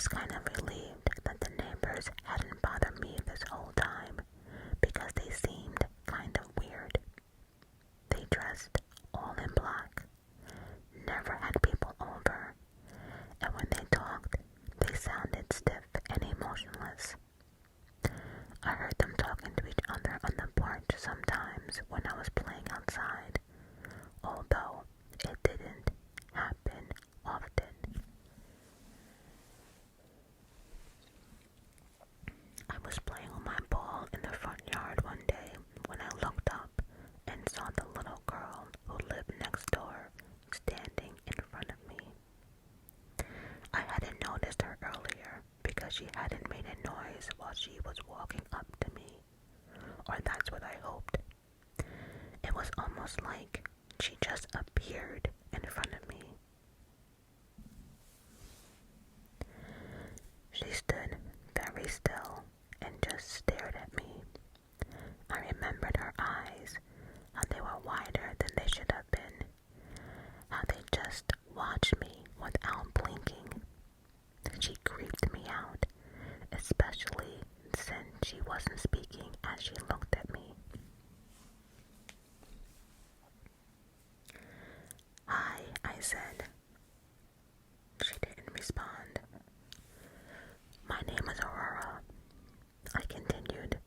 was kind of relieved that the neighbors hadn't bothered me this whole time because they seemed kind of weird. They dressed all in black, never had people over, and when they talked, they sounded stiff and emotionless. I heard them talking to each other on the porch sometimes when I was playing outside, although it didn't happen often. I was playing with my ball in the front yard one day when I looked up and saw the little girl who lived next door standing in front of me. I hadn't noticed her earlier because she hadn't made a noise while she was walking up to me, or that's what I hoped. It was almost like she just appeared in front of me. She stood very still and just stared at me. I remembered her eyes, how they were wider than they should have been, how they just watched me without blinking. She creeped me out, especially since she wasn't speaking as she looked at me. "Hi," I said. She didn't respond. "My name is Aurora," I continued,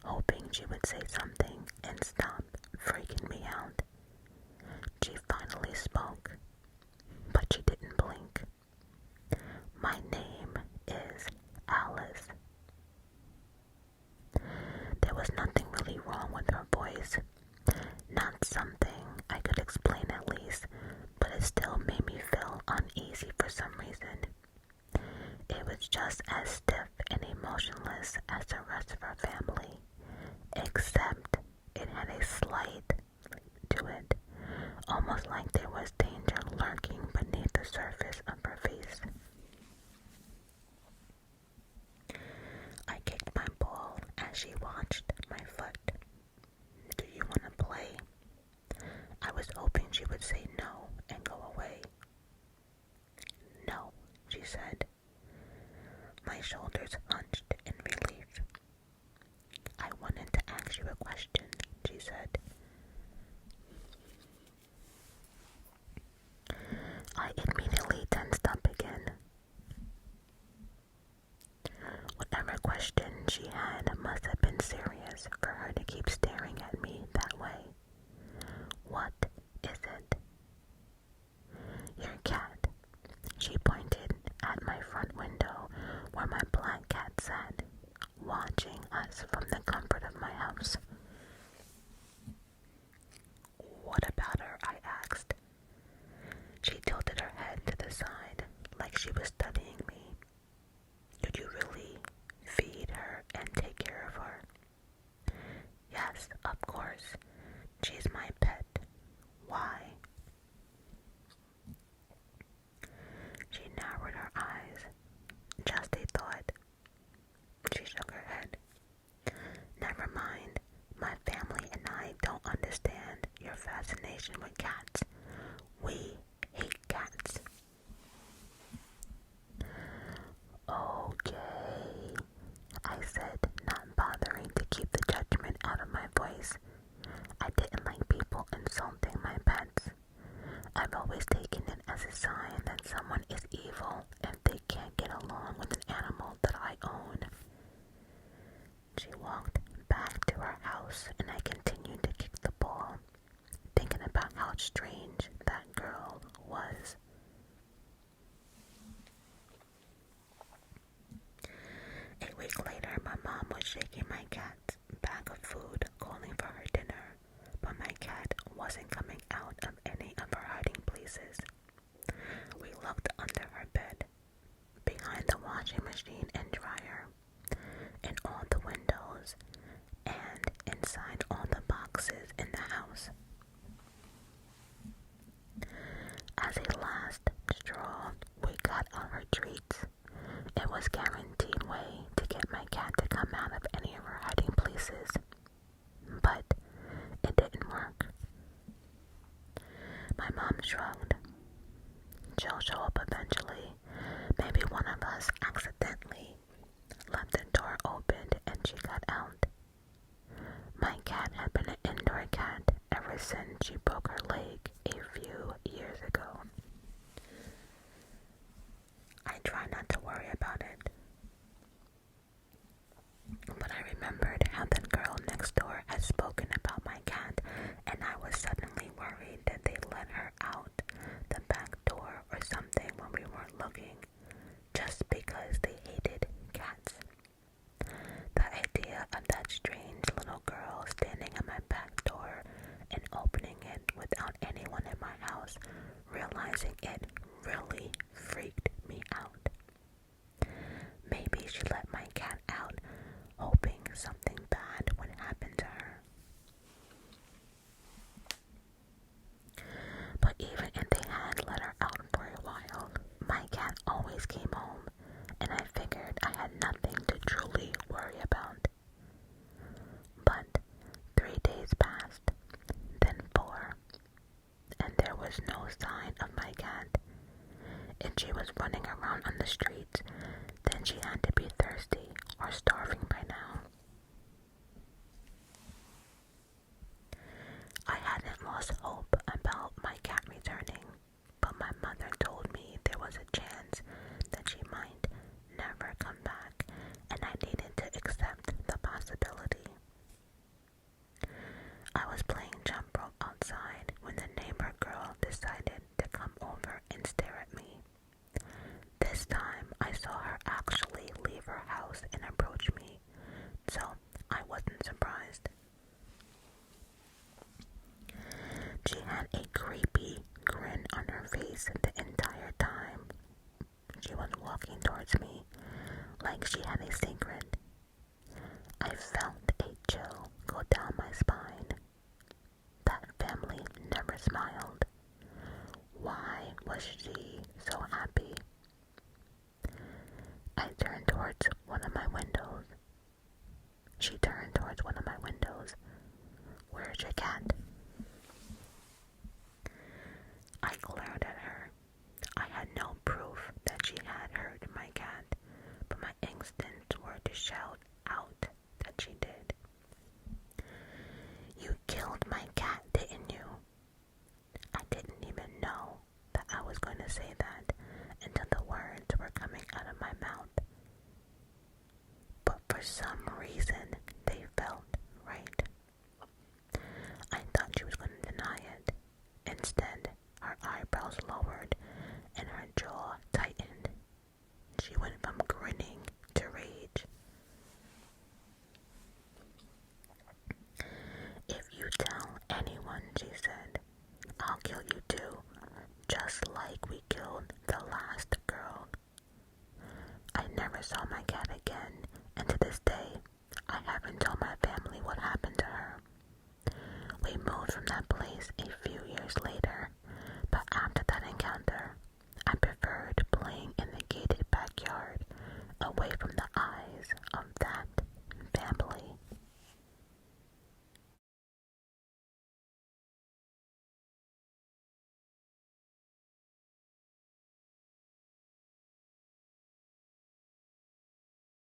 hoping she would say something and stop freaking me out. She finally spoke, but she didn't blink. "My name is Alice." There was nothing really wrong with her voice. Not something I could explain at least, but it still made me feel uneasy for some reason. It was just as stiff and emotionless as the rest of her family, except it had a slight to it, almost like there was danger lurking beneath the surface of her face. I kicked my ball as she watched my foot. "Do you want to play?" I was hoping she would say no and go away. "No," she said. My shoulders hunched in relief. "I wanted to ask you a question," she said. I immediately tensed up again. Whatever question she had must have been serious for her to keep staring at me that way. "What is it?" "Your cat." She pointed at my front window where my black cat sat, watching us from the comfort of my house. "What about her?" I asked. She tilted her head to the side like she was studying me. "Did you really feed her and take care of her?" "Yes, of course. She's my pet. Why?" She narrowed her eyes. "Just a thought." She shook her head. "Never mind. My family and I don't understand your fascination with cats. We hate cats." "Okay," I said, not bothering to keep the judgment out of my voice. I didn't like people insulting my pets. I've always taken it as a sign that someone is evil if they can't get along with an animal that I own. She walked back to her house and I continued to kick the ball, thinking about how strange that girl was. A week later, my mom was shaking my cat's bag of food, calling for her dinner, but my cat wasn't coming out of any of her hiding places. We looked under her bed, behind the washing machine and dryer, in all the windows, and inside all the boxes in the house. As a last straw, we got on her treats. It was guaranteed way to get my cat to come out of any of her hiding places, but it didn't work. My mom shrugged. "She'll show up eventually. Maybe one of us accidentally sign of my cat. If she was running around on the streets, then she had to be thirsty or starving by now. I hadn't lost hope about my cat returning, but my mother told me there was a chance that she might never come back, and I needed to accept the possibility. I was playing jump rope outside when the neighbor girl decided to come over and stare at me. This time I saw her actually leave her house and approach me, so I wasn't surprised. She had a creepy grin on her face the entire time. She was walking towards me like she had a secret. I felt a chill go down my spine. That family never smiled. Why was she so happy? I turned towards one of my windows. She turned towards one of my windows. Where's your cat? I glared at her. I had no proof that she had hurt my cat, but my instincts were to shout out that she did. You killed my cat, didn't you? I didn't even know that I was going to say that until the words were coming out of my mouth. But for some reason, they felt right. I thought she was going to deny it. Instead, her eyebrows lowered and her jaw tightened. She went from grinning to rage. If you tell anyone, she said, I'll kill you too, just like we killed the last girl. I never saw my cat again, and to this day, I haven't told my family what happened to her. We moved from that place a few years later,